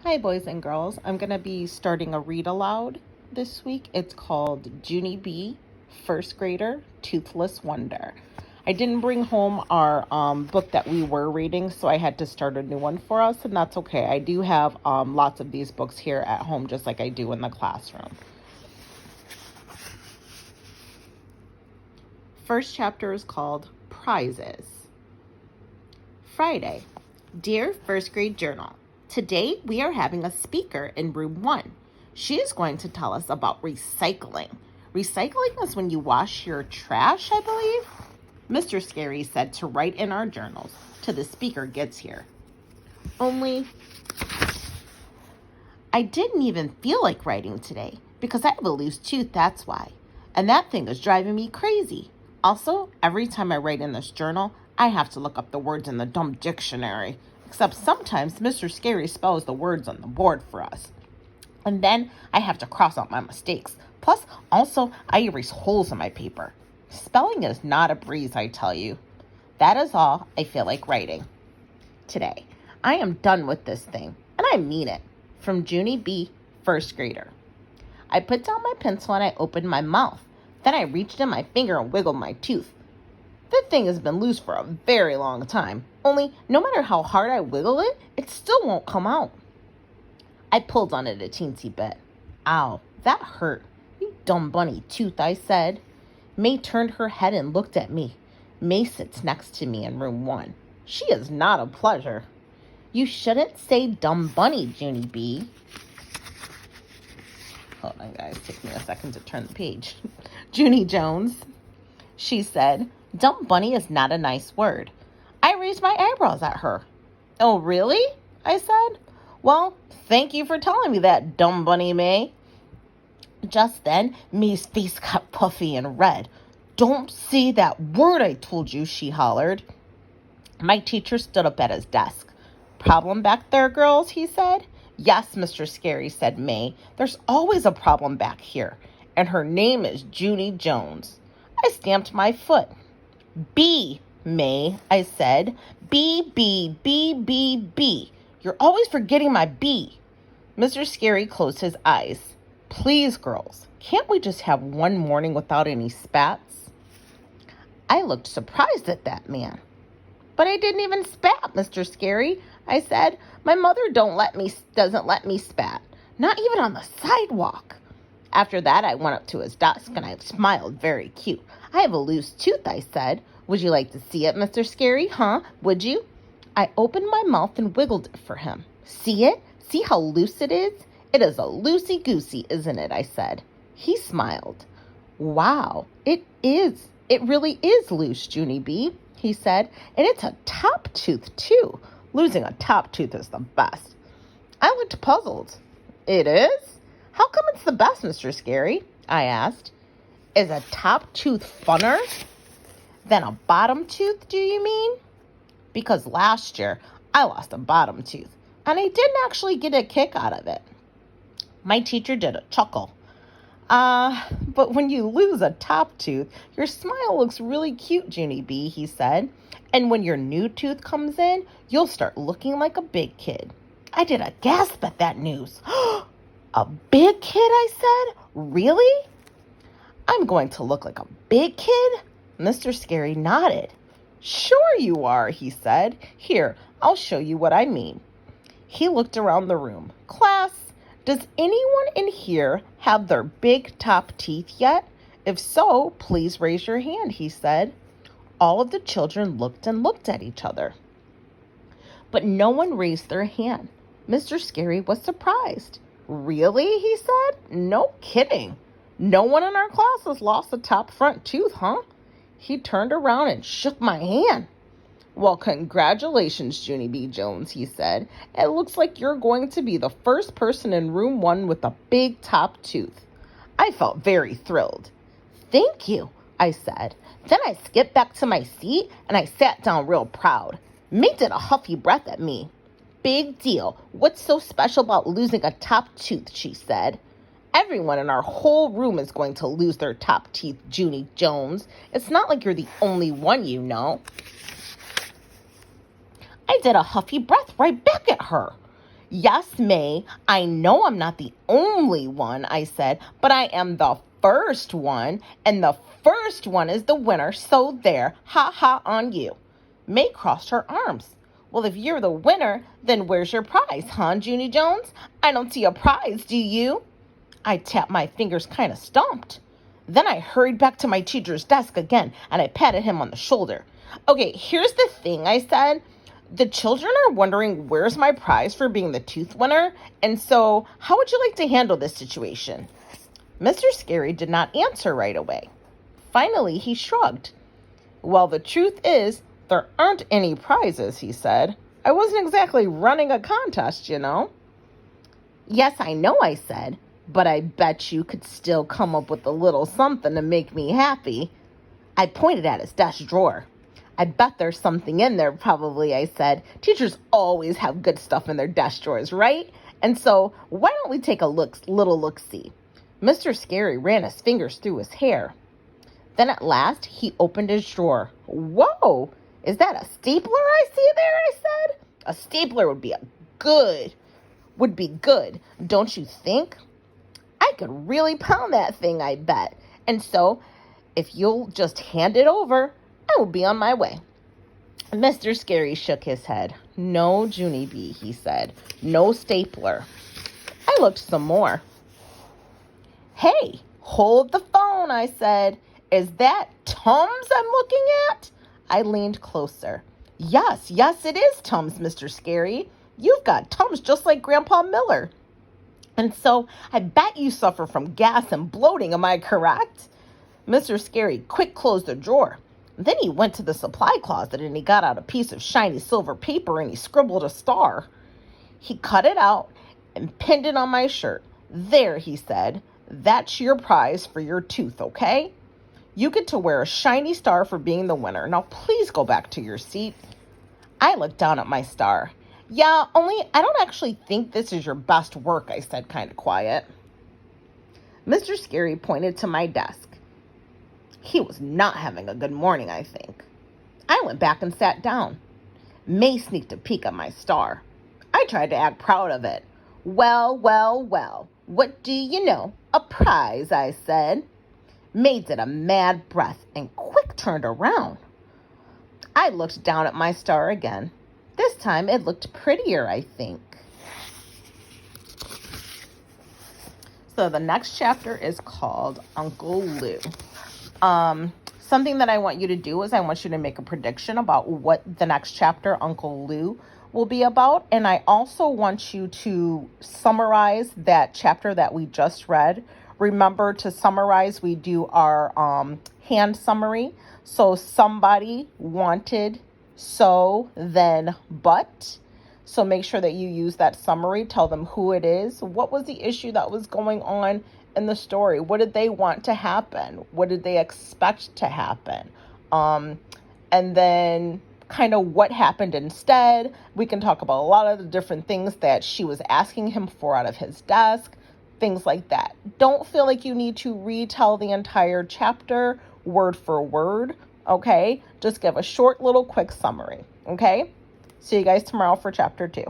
Hi, boys and girls. I'm going to be starting a read aloud this week. It's called Junie B, First Grader, Toothless Wonder. I didn't bring home our book that we were reading, so I had to start a new one for us, and that's okay. I do have lots of these books here at home, just like I do in the classroom. First chapter is called Prizes. Friday. Dear First Grade Journal, today we are having a speaker in room 1. She is going to tell us about recycling. Recycling is when you wash your trash, I believe. Mr. Scary said to write in our journals till the speaker gets here. Only, I didn't even feel like writing today because I have a loose tooth, that's why. And that thing is driving me crazy. Also, every time I write in this journal, I have to look up the words in the dumb dictionary. Except sometimes Mr. Scary spells the words on the board for us. And then I have to cross out my mistakes. Plus, also, I erase holes in my paper. Spelling is not a breeze, I tell you. That is all I feel like writing today. I am done with this thing, and I mean it. From Junie B, first grader. I put down my pencil and I opened my mouth. Then I reached in my finger and wiggled my tooth. The thing has been loose for a very long time. Only, no matter how hard I wiggle it, it still won't come out. I pulled on it a teensy bit. Ow, that hurt. You dumb bunny tooth, I said. May turned her head and looked at me. May sits next to me in room 1. She is not a pleasure. You shouldn't say dumb bunny, Junie B. Hold on, guys. Take me a second to turn the page. Junie Jones. She said, dumb bunny is not a nice word. I raised my eyebrows at her. Oh, really? I said. Well, thank you for telling me that, dumb bunny May. Just then, May's face got puffy and red. Don't say that word, I told you, she hollered. My teacher stood up at his desk. Problem back there, girls, he said. Yes, Mr. Scary, said May. There's always a problem back here, and her name is Junie Jones. I stamped my foot. B, May, I said. B, B, B, B, B. You're always forgetting my B. Mr. Scary closed his eyes. Please, girls, can't we just have one morning without any spats? I looked surprised at that man. But I didn't even spat, Mr. Scary, I said. My mother doesn't let me spat, not even on the sidewalk. After that, I went up to his desk and I smiled very cute. I have a loose tooth, I said. Would you like to see it, Mr. Scary, huh? Would you? I opened my mouth and wiggled it for him. See it? See how loose it is? It is a loosey-goosey, isn't it? I said. He smiled. Wow, it is. It really is loose, Junie B, he said. And it's a top tooth, too. Losing a top tooth is the best. I looked puzzled. It is? How come it's the best, Mr. Scary? I asked. Is a top tooth funner than a bottom tooth, do you mean? Because last year, I lost a bottom tooth, and I didn't actually get a kick out of it. My teacher did a chuckle. But when you lose a top tooth, your smile looks really cute, Junie B, he said. And when your new tooth comes in, you'll start looking like a big kid. I did a gasp at that news. A big kid, I said? Really? I'm going to look like a big kid? Mr. Scary nodded. Sure you are, he said. Here, I'll show you what I mean. He looked around the room. Class, does anyone in here have their big top teeth yet? If so, please raise your hand, he said. All of the children looked and looked at each other. But no one raised their hand. Mr. Scary was surprised. Really, he said. No kidding. No one in our class has lost a top front tooth, huh? He turned around and shook my hand. Well, congratulations, Junie B. Jones, he said. It looks like you're going to be the first person in room 1 with a big top tooth. I felt very thrilled. Thank you, I said. Then I skipped back to my seat and I sat down real proud. May did a huffy breath at me. Big deal. What's so special about losing a top tooth, she said. Everyone in our whole room is going to lose their top teeth, Junie Jones. It's not like you're the only one, you know. I did a huffy breath right back at her. Yes, May, I know I'm not the only one, I said, but I am the first one, and the first one is the winner, so there, ha ha on you. May crossed her arms. Well, if you're the winner, then where's your prize, huh, Junie Jones? I don't see a prize, do you? I tapped my fingers kind of stumped. Then I hurried back to my teacher's desk again, and I patted him on the shoulder. Okay, here's the thing, I said. The children are wondering where's my prize for being the tooth winner, and so how would you like to handle this situation? Mr. Scary did not answer right away. Finally, he shrugged. Well, the truth is, there aren't any prizes, he said. I wasn't exactly running a contest, you know. Yes, I know, I said, but I bet you could still come up with a little something to make me happy. I pointed at his desk drawer. I bet there's something in there, probably, I said. Teachers always have good stuff in their desk drawers, right? And so, why don't we take a little look-see? Mr. Scary ran his fingers through his hair. Then at last, he opened his drawer. Whoa! Is that a stapler I see there, I said? A stapler would be good, don't you think? I could really pound that thing, I bet. And so, if you'll just hand it over, I will be on my way. Mr. Scary shook his head. No, Junie B., he said. No stapler. I looked some more. Hey, hold the phone, I said. Is that Tums I'm looking at? I leaned closer. Yes, it is Tums, Mr. Scary. You've got Tums just like Grandpa Miller. And so I bet you suffer from gas and bloating, am I correct? Mr. Scary quick closed the drawer. Then he went to the supply closet and he got out a piece of shiny silver paper and he scribbled a star. He cut it out and pinned it on my shirt. There, he said, that's your prize for your tooth, okay? You get to wear a shiny star for being the winner. Now please go back to your seat. I looked down at my star. Yeah, only I don't actually think this is your best work, I said kind of quiet. Mr. Scary pointed to my desk. He was not having a good morning, I think. I went back and sat down. May sneaked a peek at my star. I tried to act proud of it. Well, what do you know? A prize, I said. May did a mad breath and quick turned around. I looked down at my star again. This time it looked prettier, I think. So the next chapter is called Uncle Lou. Something that I want you to do is I want you to make a prediction about what the next chapter, Uncle Lou, will be about. And I also want you to summarize that chapter that we just read. Remember to summarize, we do our hand summary. So somebody wanted, so, then, but. So make sure that you use that summary. Tell them who it is. What was the issue that was going on in the story? What did they want to happen? What did they expect to happen? And then kind of what happened instead. We can talk about a lot of the different things that she was asking him for out of his desk, things like that. Don't feel like you need to retell the entire chapter word for word, okay? Just give a short little quick summary, okay? See you guys tomorrow for chapter 2.